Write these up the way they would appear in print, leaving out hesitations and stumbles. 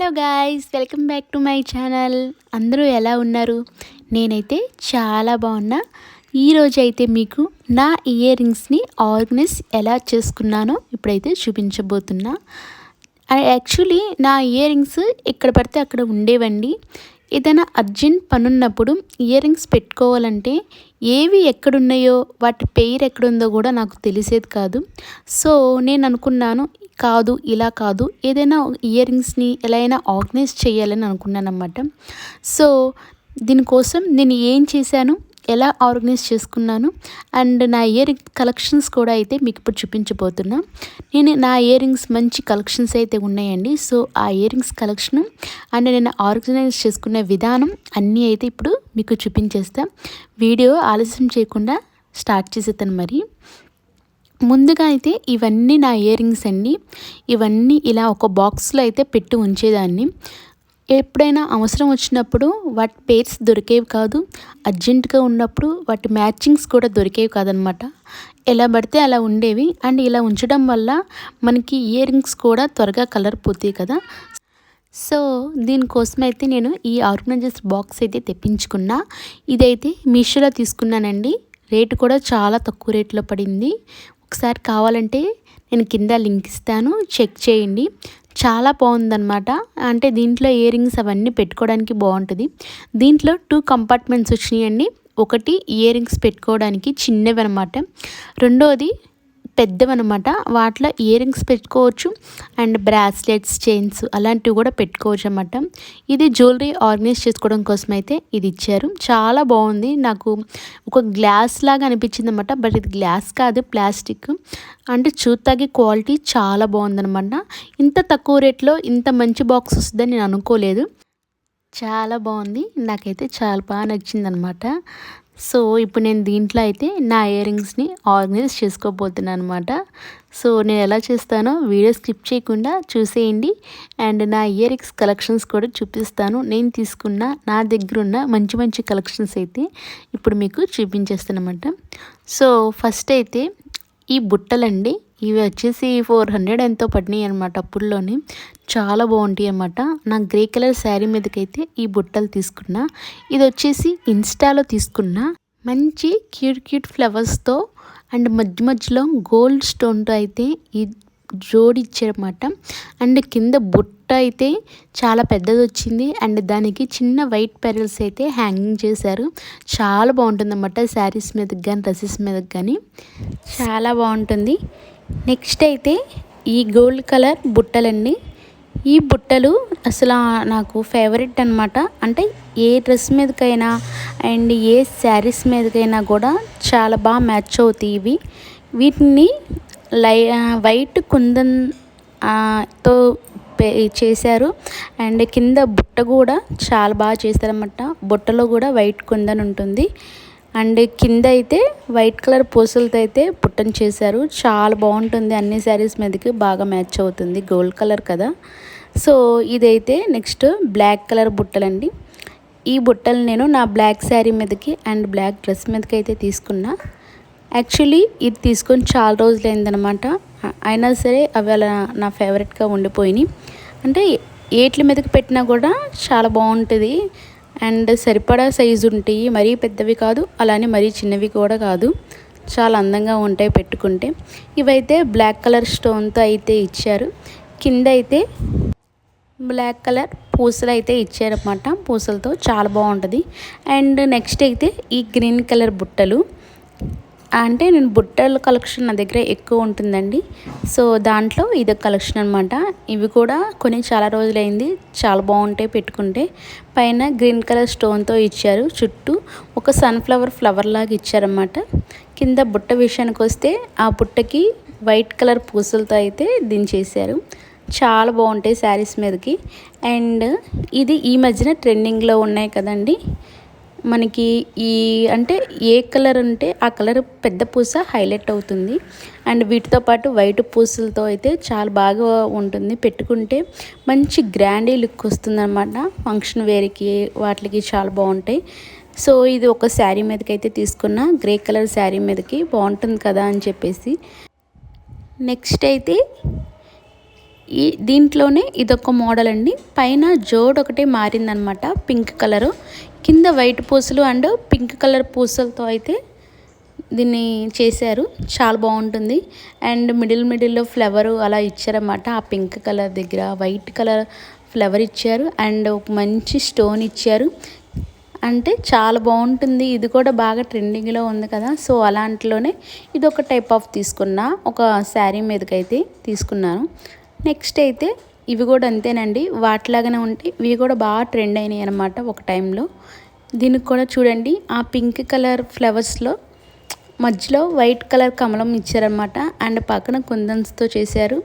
Hello guys, welcome back to my channel. అందరూ ఎలా ఉన్నారు? నేనైతే చాలా బాగున్నా. ఈరోజు అయితే మీకు నా ఇయర్ రింగ్స్ని ఆర్గనైజ్ ఎలా చేసుకున్నానో ఇప్పుడైతే చూపించబోతున్నా. యాక్చువల్లీ నా ఇయర్ రింగ్స్ ఎక్కడ పడితే అక్కడ ఉండేవండి. ఏదైనా అర్జెంట్ పనున్నప్పుడు ఇయర్ రింగ్స్ పెట్టుకోవాలంటే ఏవి ఎక్కడున్నాయో వాటి పేరు ఎక్కడుందో కూడా నాకు తెలిసేది కాదు. సో నేను అనుకున్నాను, కాదు ఇలా కాదు, ఏదైనా ఇయర్ రింగ్స్ని ఎలా అయినా ఆర్గనైజ్ చేయాలని అనుకున్నాను అన్నమాట. సో దీనికోసం నేను ఏం చేశాను, ఎలా ఆర్గనైజ్ చేసుకున్నాను అండ్ నా ఇయర్ రింగ్ కలెక్షన్స్ కూడా అయితే మీకు ఇప్పుడు చూపించబోతున్నా. నా ఇయర్ రింగ్స్ మంచి కలెక్షన్స్ అయితే ఉన్నాయండి. సో ఆ ఇయర్ రింగ్స్ కలెక్షన్ అండ్ నేను ఆర్గనైజ్ చేసుకునే విధానం అన్నీ అయితే ఇప్పుడు మీకు చూపించేస్తా. వీడియో ఆలస్యం చేయకుండా స్టార్ట్ చేసేస్తాను. మరి ముందుగా అయితే ఇవన్నీ నా ఇయర్ రింగ్స్ అండి. ఇవన్నీ ఇలా ఒక బాక్స్లో అయితే పెట్టి ఉంచేదాన్ని. ఎప్పుడైనా అవసరం వచ్చినప్పుడు వాటి పేర్స్ దొరికేవి కాదు, అర్జెంటుగా ఉన్నప్పుడు వాటి మ్యాచింగ్స్ కూడా దొరికేవి కాదనమాట. ఎలా పడితే అలా ఉండేవి. అండ్ ఇలా ఉంచడం వల్ల మనకి ఇయర్ రింగ్స్ కూడా త్వరగా కలర్ పోతాయి కదా. సో దీనికోసం అయితే నేను ఈ ఆర్గనైజర్స్ బాక్స్ అయితే తెప్పించుకున్నా. ఇదైతే మీషోలో తీసుకున్నానండి. రేటు కూడా చాలా తక్కువ రేట్లో పడింది. ఒకసారి కావాలంటే నేను కింద లింక్ ఇస్తాను, చెక్ చేయండి. చాలా బాగుందన్నమాట. అంటే దీంట్లో ఇయర్ రింగ్స్ అవన్నీ పెట్టుకోవడానికి బాగుంటుంది. దీంట్లో 2 కంపార్ట్మెంట్స్ వచ్చినాయండి. ఒకటి ఇయర్ రింగ్స్ పెట్టుకోవడానికి చిన్నవి అనమాట, రెండోది పెద్దవన్నమాట. వాటిలో ఇయర్ రింగ్స్ పెట్టుకోవచ్చు అండ్ బ్రాస్లెట్స్, చైన్స్ అలాంటివి కూడా పెట్టుకోవచ్చు అన్నమాట. ఇది జ్యువెలరీ ఆర్గనైజ్ చేసుకోవడం కోసం అయితే ఇది ఇచ్చారు. చాలా బాగుంది. నాకు ఒక గ్లాస్ లాగా అనిపించింది అన్నమాట. బట్ ఇది గ్లాస్ కాదు, ప్లాస్టిక్. అంటే చూస్తాకి క్వాలిటీ చాలా బాగుందన్నమాట. ఇంత తక్కువ రేట్లో ఇంత మంచి బాక్స్ వస్తుందని నేను అనుకోలేదు. చాలా బాగుంది, నాకైతే చాలా బాగా నచ్చిందనమాట. సో ఇప్పుడు నేను దీంట్లో అయితే నా ఇయర్ రింగ్స్ని ఆర్గనైజ్ చేసుకోబోతున్నాను అనమాట. సో నేను ఎలా చేస్తానో వీడియో స్కిప్ చేయకుండా చూసేయండి. అండ్ నా ఇయర్ రింగ్స్ కలెక్షన్స్ కూడా చూపిస్తాను. నేను తీసుకున్న నా దగ్గర ఉన్న మంచి మంచి కలెక్షన్స్ అయితే ఇప్పుడు మీకు చూపించేస్తానమాట. సో ఫస్ట్ అయితే ఈ బుట్టలండి. ఇవి వచ్చేసి 400 ఎంతో పడినాయి అనమాట అప్పుల్లోనే. చాలా బాగుంటాయి అన్నమాట. నా గ్రే కలర్ శారీ మీదకైతే ఈ బుట్టలు తీసుకున్నా. ఇది వచ్చేసి ఇన్స్టాలో తీసుకున్నా. మంచి క్యూట్ ఫ్లవర్స్తో అండ్ మధ్య మధ్యలో గోల్డ్ స్టోన్తో అయితే ఈ జోడి ఇచ్చారన్నమాట. అండ్ కింద బుట్ట అయితే చాలా పెద్దది వచ్చింది. అండ్ దానికి చిన్న వైట్ పెరల్స్ అయితే హ్యాంగింగ్ చేశారు. చాలా బాగుంటుంది అన్నమాట. శారీస్ మీదకి కానీ డ్రెస్సెస్ మీదకి కానీ చాలా బాగుంటుంది. నెక్స్ట్ అయితే ఈ గోల్డ్ కలర్ బుట్టలండి. ఈ బుట్టలు అసలు నాకు ఫేవరెట్ అనమాట. అంటే ఏ డ్రెస్ మీదకైనా అండ్ ఏ శారీస్ మీదకైనా కూడా చాలా బాగా మ్యాచ్ అవుతాయి ఇవి. వీటిని వైట్ కుందన్ తో చేశారు. అండ్ కింద బుట్ట కూడా చాలా బాగా చేశారన్నమాట. బుట్టలో కూడా వైట్ కుందన్ ఉంటుంది. అండ్ కింద అయితే వైట్ కలర్ పూసలతో అయితే బుట్టను చేశారు. చాలా బాగుంటుంది. అన్ని శారీస్ మీదకి బాగా మ్యాచ్ అవుతుంది, గోల్డ్ కలర్ కదా. సో ఇదైతే నెక్స్ట్ బ్లాక్ కలర్ బుట్టలండి. ఈ బుట్టలు నేను నా బ్లాక్ శారీ మీదకి అండ్ బ్లాక్ డ్రెస్ మీదకి అయితే తీసుకున్నా. యాక్చువల్లీ ఇది తీసుకొని చాలా రోజులైందనమాట. అయినా సరే అవి అలా నా ఫేవరెట్గా ఉండిపోయినాయి. అంటే ఏట్ల మీదకి పెట్టినా కూడా చాలా బాగుంటుంది. అండ్ సరిపడా సైజు ఉంటాయి. మరీ పెద్దవి కాదు, అలానే మరీ చిన్నవి కూడా కాదు. చాలా అందంగా ఉంటాయి పెట్టుకుంటే. ఇవైతే బ్లాక్ కలర్ స్టోన్తో అయితే ఇచ్చారు. కింద అయితే బ్లాక్ కలర్ పూసలు అయితే ఇచ్చారన్నమాట. పూసలతో చాలా బాగుంటుంది. అండ్ నెక్స్ట్ అయితే ఈ గ్రీన్ కలర్ బుట్టలు. అంటే నేను బుట్టల కలెక్షన్ నా దగ్గర ఎక్కువ ఉంటుందండి. సో దాంట్లో ఇది కలెక్షన్ అనమాట. ఇవి కూడా కొన్ని చాలా రోజులైంది. చాలా బాగుంటాయి పెట్టుకుంటే. పైన గ్రీన్ కలర్ స్టోన్తో ఇచ్చారు. చుట్టూ ఒక సన్ఫ్లవర్ ఫ్లవర్ లాగా ఇచ్చారన్నమాట. కింద బుట్ట విషయానికి వస్తే ఆ బుట్టకి వైట్ కలర్ పూసలతో అయితే దించేశారు. చాలా బాగుంటాయి శారీస్ మీదకి. అండ్ ఇది ఈ మధ్యన ట్రెండింగ్లో ఉన్నాయి కదండి మనకి. ఈ అంటే ఏ కలర్ ఉంటే ఆ కలర్ పెద్ద పూస హైలైట్ అవుతుంది. అండ్ వీటితో పాటు వైట్ పూసలతో అయితే చాలా బాగా ఉంటుంది పెట్టుకుంటే. మంచి గ్రాండీ లుక్ వస్తుందన్నమాట. ఫంక్షన్ వేర్కి వాటికి చాలా బాగుంటాయి. సో ఇది ఒక శారీ మీదకి అయితే తీసుకున్నా. గ్రే కలర్ శారీ మీదకి బాగుంటుంది కదా అని చెప్పేసి. నెక్స్ట్ అయితే దీంట్లోనే ఇదొక మోడల్ అండి. పైన జోడ్ ఒకటే మారిందనమాట, పింక్ కలరు. కింద వైట్ పూసలు అండ్ పింక్ కలర్ పూసలతో అయితే దీన్ని చేశారు. చాలా బాగుంటుంది. అండ్ మిడిల్లో ఫ్లవరు అలా ఇచ్చారన్నమాట. ఆ పింక్ కలర్ దగ్గర వైట్ కలర్ ఫ్లవర్ ఇచ్చారు అండ్ ఒక మంచి స్టోన్ ఇచ్చారు. అంటే చాలా బాగుంటుంది. ఇది కూడా బాగా ట్రెండింగ్లో ఉంది కదా, సో అలాంటిలోనే ఇది ఒక టైప్ ఆఫ్ తీసుకున్న ఒక శారీ మీదకైతే తీసుకున్నాను. నెక్స్ట్ అయితే ఇవి కూడా అంతేనండి, వాటిలాగానే ఉంటాయి. ఇవి కూడా బాగా ట్రెండ్ అయినాయి అనమాట ఒక టైంలో. దీనికి కూడా చూడండి, ఆ పింక్ కలర్ ఫ్లవర్స్లో మధ్యలో వైట్ కలర్ కమలం ఇచ్చారనమాట. అండ్ పక్కన కుందన్స్తో చేశారు.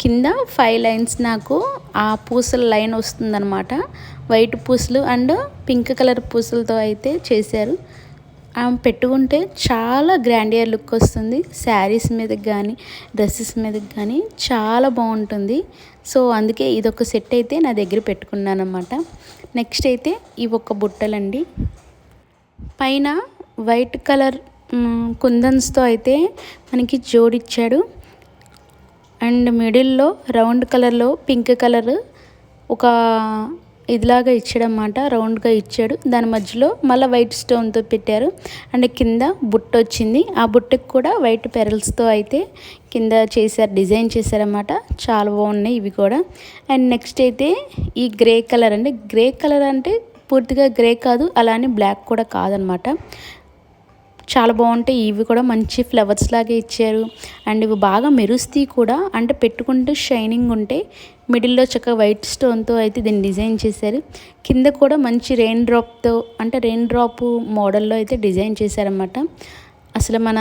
కింద 5 లైన్స్ నాకు ఆ పూసల లైన్ వస్తుందన్నమాట. వైట్ పూసలు అండ్ పింక్ కలర్ పూసలతో అయితే చేశారు. పెట్టుకుంటే చాలా గ్రాండియర్ లుక్ వస్తుంది. శారీస్ మీదకి కానీ డ్రెస్సెస్ మీదకి కానీ చాలా బాగుంటుంది. సో అందుకే ఇదొక సెట్ అయితే నా దగ్గర పెట్టుకున్నాను అనమాట. నెక్స్ట్ అయితే ఇవి ఒక బుట్టలండి. పైన వైట్ కలర్ కుందన్స్తో అయితే మనకి జోడిచ్చాడు. అండ్ మిడిల్లో రౌండ్ కలర్లో పింక్ కలర్ ఒక ఇదిలాగా ఇచ్చాడన్నమాట, రౌండ్గా ఇచ్చాడు. దాని మధ్యలో మళ్ళీ వైట్ స్టోన్తో పెట్టారు. అండ్ కింద బుట్ట వచ్చింది. ఆ బుట్టకి కూడా వైట్ పెరల్స్తో అయితే కింద చేశారు, డిజైన్ చేశారన్నమాట. చాలా బాగున్నాయి ఇవి కూడా. అండ్ నెక్స్ట్ అయితే ఈ గ్రే కలర్ అండి. గ్రే కలర్ అంటే పూర్తిగా గ్రే కాదు, అలానే బ్లాక్ కూడా కాదనమాట. చాలా బాగుంటాయి. ఇవి కూడా మంచి ఫ్లవర్స్ లాగే ఇచ్చారు. అండ్ ఇవి బాగా మెరుస్తాయి కూడా, అంటే పెట్టుకుంటే షైనింగ్ ఉంటాయి. మిడిల్లో చక్కగా వైట్ స్టోన్తో అయితే దీన్ని డిజైన్ చేశారు. కింద కూడా మంచి రెయిన్ డ్రాప్ మోడల్లో అయితే డిజైన్ చేశారన్నమాట. అసలు మన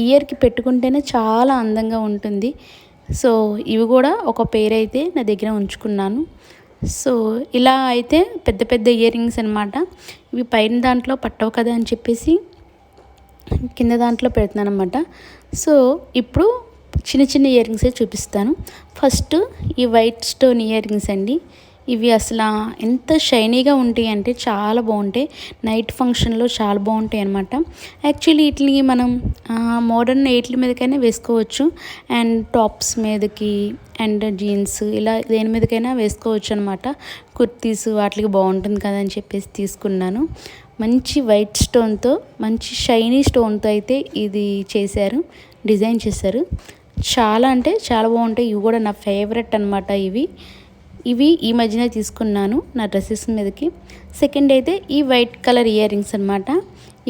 ఇయర్కి పెట్టుకుంటేనే చాలా అందంగా ఉంటుంది. సో ఇవి కూడా ఒక పేరు అయితే నా దగ్గర ఉంచుకున్నాను. సో ఇలా అయితే పెద్ద పెద్ద ఇయర్ రింగ్స్ అనమాట. ఇవి పైన దాంట్లో పట్టవు కదా అని చెప్పేసి కింద దాంట్లో పెడుతున్నాను అనమాట. సో ఇప్పుడు చిన్న చిన్న ఇయర్ రింగ్సే చూపిస్తాను. ఫస్ట్ ఈ వైట్ స్టోన్ ఇయర్ రింగ్స్ అండి. ఇవి అసలు ఎంత షైనీగా ఉంటాయి అంటే చాలా బాగుంటాయి. నైట్ ఫంక్షన్లో చాలా బాగుంటాయి అనమాట. యాక్చువల్లీ వీటిని మనం మోడర్న్ వీటి మీదకైనా వేసుకోవచ్చు. అండ్ టాప్స్ మీదకి అండ్ జీన్స్ ఇలా దేని మీదకైనా వేసుకోవచ్చు అనమాట. కుర్తీస్ వాటికి బాగుంటుంది కదా అని చెప్పేసి తీసుకున్నాను. మంచి వైట్ స్టోన్తో మంచి షైనీ స్టోన్తో అయితే ఇది చేశారు, డిజైన్ చేశారు. చాలా అంటే చాలా బాగుంటాయి. ఇవి కూడా నా ఫేవరెట్ అనమాట. ఇవి ఈ మధ్యన తీసుకున్నాను నా డ్రెస్సెస్ మీదకి. సెకండ్ అయితే ఈ వైట్ కలర్ ఇయర్ రింగ్స్ అనమాట.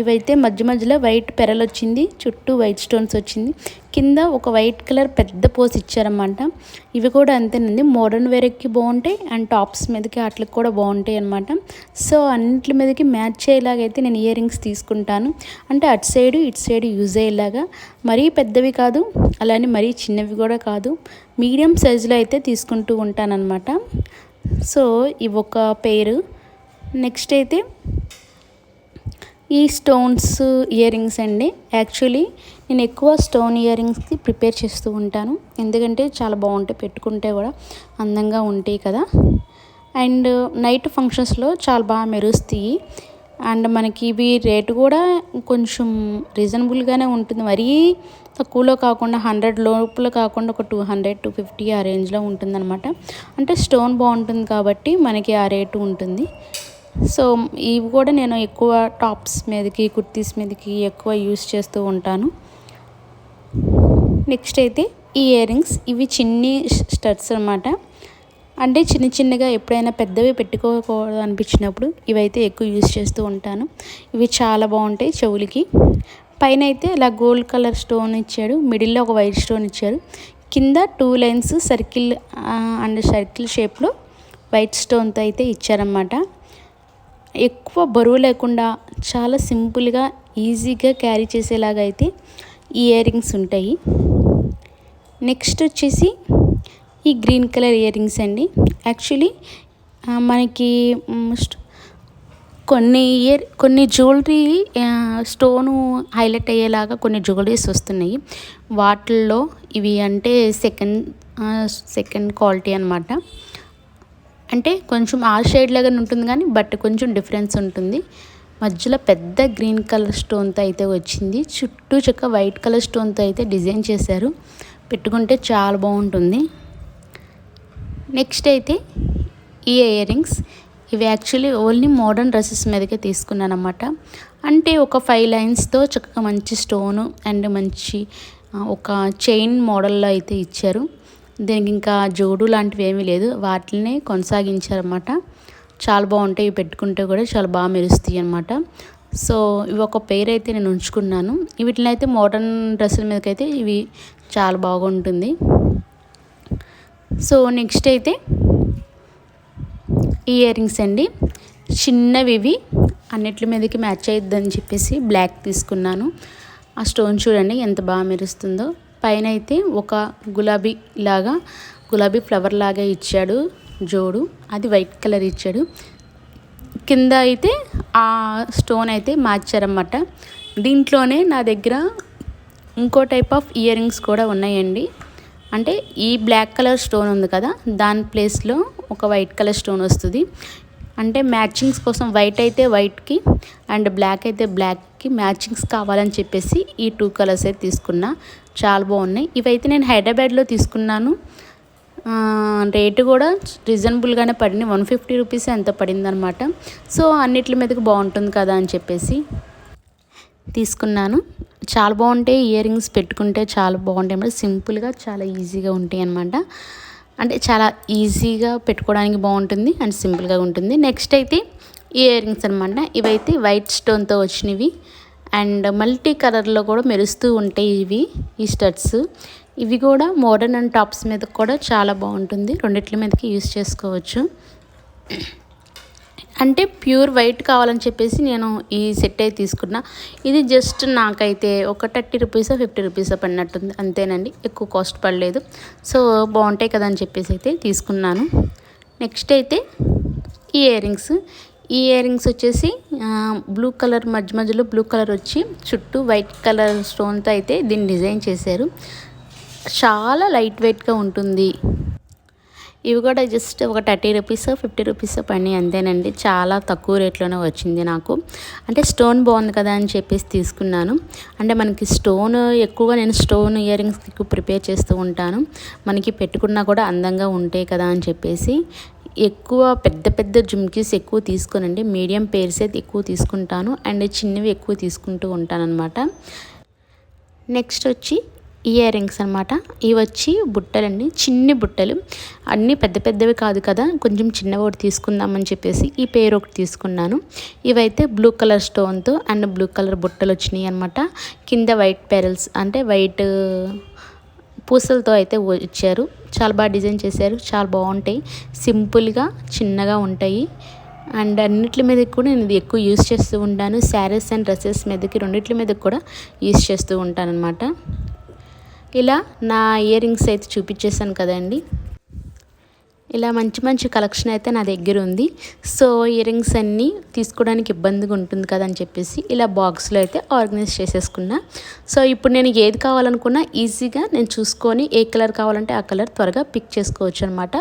ఇవైతే మధ్యలో వైట్ పెరల్ వచ్చింది, చుట్టూ వైట్ స్టోన్స్ వచ్చింది. కింద ఒక వైట్ కలర్ పెద్ద పోస్ ఇచ్చారన్నమాట. ఇవి కూడా అంతేనండి, మోడర్న్ వేర్కి బాగుంటాయి అండ్ టాప్స్ మీదకి వాటికి కూడా బాగుంటాయి అనమాట. సో అన్నింటి మీదకి మ్యాచ్ అయ్యేలాగైతే నేను ఇయర్ రింగ్స్ తీసుకుంటాను. అంటే అటు సైడు ఇటు సైడు యూజ్ అయ్యేలాగా, మరీ పెద్దవి కాదు అలానే మరీ చిన్నవి కూడా కాదు, మీడియం సైజులో అయితే తీసుకుంటూ ఉంటానన్నమాట. సో ఇవి ఒక పేరు. నెక్స్ట్ అయితే ఈ స్టోన్స్ ఇయర్ రింగ్స్ అండి. యాక్చువల్లీ నేను ఎక్కువ స్టోన్ ఇయర్ రింగ్స్కి ప్రిపేర్ చేస్తూ ఉంటాను, ఎందుకంటే చాలా బాగుంటాయి, పెట్టుకుంటే కూడా అందంగా ఉంటాయి కదా. అండ్ నైట్ ఫంక్షన్స్లో చాలా బాగా మెరుస్తాయి. అండ్ మనకి ఇవి రేటు కూడా కొంచెం రీజనబుల్గానే ఉంటుంది. మరీ తక్కువలో కాకుండా 100 లోపల కాకుండా ఒక 200 250 ఆ రేంజ్లో ఉంటుందన్నమాట. అంటే స్టోన్ బాగుంటుంది కాబట్టి మనకి ఆ రేటు ఉంటుంది. సో ఇవి కూడా నేను ఎక్కువ టాప్స్ మీదకి కుర్తీస్ మీదకి ఎక్కువ యూస్ చేస్తూ ఉంటాను. నెక్స్ట్ అయితే ఈ ఇయర్ రింగ్స్, ఇవి చిన్ని స్టడ్స్ అనమాట. అంటే చిన్నగా ఎప్పుడైనా పెద్దవి పెట్టుకోకూడదు అనిపించినప్పుడు ఇవైతే ఎక్కువ యూస్ చేస్తూ ఉంటాను. ఇవి చాలా బాగుంటాయి చెవులకి. పైన అయితే ఇలా గోల్డ్ కలర్ స్టోన్ ఇచ్చాడు, మిడిల్లో ఒక వైట్ స్టోన్ ఇచ్చారు. కింద 2 లైన్స్ సర్కిల్ అండ్ సర్కిల్ షేప్లో వైట్ స్టోన్తో అయితే ఇచ్చారన్నమాట. ఎక్కువ బరువు లేకుండా చాలా సింపుల్గా ఈజీగా క్యారీ చేసేలాగా అయితే ఈ ఇయర్ రింగ్స్ ఉంటాయి. నెక్స్ట్ వచ్చేసి ఈ గ్రీన్ కలర్ ఇయర్ రింగ్స్ అండి. యాక్చువల్లీ మనకి కొన్ని జ్యువెలరీ స్టోను హైలైట్ అయ్యేలాగా కొన్ని జ్యువెలరీస్ వస్తున్నాయి. వాటిల్లో ఇవి అంటే సెకండ్ క్వాలిటీ అనమాట. అంటే కొంచెం ఆ షేడ్ లాగానే ఉంటుంది కానీ బట్ కొంచెం డిఫరెన్స్ ఉంటుంది. మధ్యలో పెద్ద గ్రీన్ కలర్ స్టోన్తో అయితే వచ్చింది, చుట్టూ వైట్ కలర్ స్టోన్తో అయితే డిజైన్ చేశారు. పెట్టుకుంటే చాలా బాగుంటుంది. నెక్స్ట్ అయితే ఈ ఇయర్ రింగ్స్ ఇవి యాక్చువల్లీ ఓన్లీ మోడర్న్ డ్రెస్సెస్ మీదకే తీసుకున్నాను అనమాట. అంటే ఒక 5 లైన్స్తో చక్కగా మంచి స్టోను అండ్ మంచి ఒక చైన్ మోడల్లో అయితే ఇచ్చారు. దీనికి ఇంకా జోడు లాంటివి ఏమీ లేదు, వాటినే కొనసాగించారన్నమాట. చాలా బాగుంటాయి, ఇవి పెట్టుకుంటే కూడా చాలా బాగా మెరుస్తాయి అన్నమాట. సో ఇవి ఒక పేరు అయితే నేను ఉంచుకున్నాను. వీటిని అయితే మోడర్న్ డ్రెస్సుల మీదకైతే ఇవి చాలా బాగుంటుంది. సో నెక్స్ట్ అయితే ఇయర్ రింగ్స్ అండి, చిన్నవి ఇవి అన్నిటి మీదకి మ్యాచ్ అయ్యిద్దని చెప్పేసి బ్లాక్ తీసుకున్నాను. ఆ స్టోన్ చూడండి ఎంత బాగా మెరుస్తుందో. పైన అయితే ఒక గులాబీ ఫ్లవర్ లాగా ఇచ్చాడు జోడు, అది వైట్ కలర్ ఇచ్చాడు. కింద అయితే ఆ స్టోన్ అయితే మార్చారన్నమాట. దీంట్లోనే నా దగ్గర ఇంకో టైప్ ఆఫ్ ఇయర్ రింగ్స్ కూడా ఉన్నాయండి. అంటే ఈ బ్లాక్ కలర్ స్టోన్ ఉంది కదా, దాని ప్లేస్లో ఒక వైట్ కలర్ స్టోన్ వస్తుంది. అంటే మ్యాచింగ్స్ కోసం వైట్ అయితే వైట్కి అండ్ బ్లాక్ అయితే బ్లాక్కి మ్యాచింగ్స్ కావాలని చెప్పేసి ఈ 2 కలర్స్ అయితే తీసుకున్నా. చాలా బాగున్నాయి. ఇవైతే నేను హైదరాబాద్లో తీసుకున్నాను. రేటు కూడా రీజనబుల్గానే పడింది, 150 రూపీస్ ఎంత పడింది అనమాట. సో అన్నిటి మీదకి బాగుంటుంది కదా అని చెప్పేసి తీసుకున్నాను. చాలా బాగుంటాయి ఇయర్ రింగ్స్, పెట్టుకుంటే చాలా బాగుంటాయి అన్నమాట. సింపుల్గా చాలా ఈజీగా ఉంటాయి అన్నమాట. అంటే చాలా ఈజీగా పెట్టుకోవడానికి బాగుంటుంది అండ్ సింపుల్గా ఉంటుంది. నెక్స్ట్ అయితే ఇయర్ రింగ్స్ అనమాట. ఇవైతే వైట్ స్టోన్తో వచ్చినవి అండ్ మల్టీ కలర్లో కూడా మెరుస్తూ ఉంటాయి ఈ స్టడ్స్. ఇవి కూడా మోడర్న్ అండ్ టాప్స్ మీద కూడా చాలా బాగుంటుంది, రెండిట్ల మీదకి యూస్ చేసుకోవచ్చు. అంటే ప్యూర్ వైట్ కావాలని చెప్పేసి నేను ఈ సెట్ అయితే తీసుకున్నా. ఇది జస్ట్ నాకైతే ఒక 30 రూపీసో 50 రూపీసో పడినట్టుంది, అంతేనండి, ఎక్కువ కాస్ట్ పడలేదు. సో బాగుంటాయి కదా అని చెప్పేసి అయితే తీసుకున్నాను. నెక్స్ట్ అయితే ఈ ఇయర్ రింగ్స్ వచ్చేసి బ్లూ కలర్ మధ్యలో బ్లూ కలర్ వచ్చి చుట్టూ వైట్ కలర్ స్టోన్తో అయితే దీన్ని డిజైన్ చేశారు. చాలా లైట్ వెయిట్గా ఉంటుంది. ఇవి కూడా జస్ట్ ఒక 30 రూపీసో 50 రూపీసో పడినాయి, అంతేనండి. చాలా తక్కువ రేట్లోనే వచ్చింది నాకు. అంటే స్టోన్ బాగుంది కదా అని చెప్పేసి తీసుకున్నాను. అంటే మనకి స్టోన్ ఎక్కువగా నేను స్టోన్ ఇయర్ రింగ్స్ ఎక్కువ ప్రిపేర్ చేస్తూ ఉంటాను, మనకి పెట్టుకున్నా కూడా అందంగా ఉంటాయి కదా అని చెప్పేసి. ఎక్కువ పెద్ద జుమ్కీస్ ఎక్కువ తీసుకోనండి, మీడియం పేర్స్ అయితే ఎక్కువ తీసుకుంటాను అండ్ చిన్నవి ఎక్కువ తీసుకుంటూ ఉంటాను అనమాట. నెక్స్ట్ వచ్చి ఇయర్ రింగ్స్ అనమాట. ఇవి వచ్చి బుట్టలండి, చిన్ని బుట్టలు, అన్నీ పెద్దవి కాదు కదా, కొంచెం చిన్నవి ఒకటి తీసుకుందామని చెప్పేసి ఈ పేరు ఒకటి తీసుకున్నాను. ఇవైతే బ్లూ కలర్ స్టోన్తో అండ్ బ్లూ కలర్ బుట్టలు వచ్చినాయి అనమాట. కింద వైట్ పెరల్స్ అంటే వైట్ పూసలతో అయితే ఇచ్చారు. చాలా బాగా డిజైన్ చేశారు, చాలా బాగుంటాయి, సింపుల్గా చిన్నగా ఉంటాయి. అండ్ అన్నిటి మీదకి కూడా నేను ఇది ఎక్కువ యూస్ చేస్తూ ఉంటాను. శారీస్ అండ్ డ్రెస్సెస్ మీదకి రెండిట్ల మీదకి కూడా యూస్ చేస్తూ ఉంటాను అనమాట. ఇలా నా ఇయర్ రింగ్స్ అయితే చూపించేసాను కదండి. ఇలా మంచి కలెక్షన్ అయితే నా దగ్గర ఉంది. సో ఇయర్ రింగ్స్ అన్నీ తీసుకోవడానికి ఇబ్బందిగా ఉంటుంది కదా అని చెప్పేసి ఇలా బాక్స్లో అయితే ఆర్గనైజ్ చేసేసుకున్నా. సో ఇప్పుడు నేను ఏది కావాలనుకున్నా ఈజీగా నేను చూసుకొని ఏ కలర్ కావాలంటే ఆ కలర్ త్వరగా పిక్ చేసుకోవచ్చు అనమాట.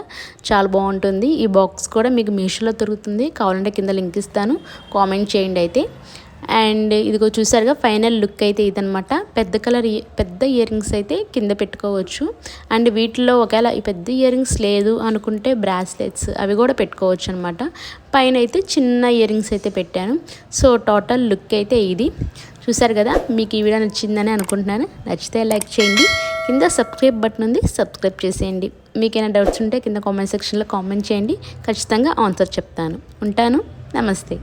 చాలా బాగుంటుంది. ఈ బాక్స్ కూడా మీకు మీషోలో దొరుకుతుంది, కావాలంటే కింద లింక్ ఇస్తాను, కామెంట్ చేయండి అయితే. అండ్ ఇదిగో చూసారుగా ఫైనల్ లుక్ అయితే ఇదనమాట. పెద్ద ఇయర్ రింగ్స్ అయితే కింద పెట్టుకోవచ్చు. అండ్ వీటిలో ఒకవేళ ఈ పెద్ద ఇయర్ రింగ్స్ లేదు అనుకుంటే బ్రాస్లెట్స్ అవి కూడా పెట్టుకోవచ్చు అనమాట. పైన అయితే చిన్న ఇయర్ రింగ్స్ అయితే పెట్టాను. సో టోటల్ లుక్ అయితే ఇది చూసారు కదా. మీకు ఈ వీడియో నచ్చిందని అనుకుంటున్నాను. నచ్చితే లైక్ చేయండి, కింద సబ్స్క్రైబ్ బటన్ ఉంది, సబ్స్క్రైబ్ చేసేయండి. మీకైనా డౌట్స్ ఉంటే కింద కామెంట్ సెక్షన్లో కామెంట్ చేయండి, ఖచ్చితంగా ఆన్సర్ చెప్తాను. ఉంటాను, నమస్తే.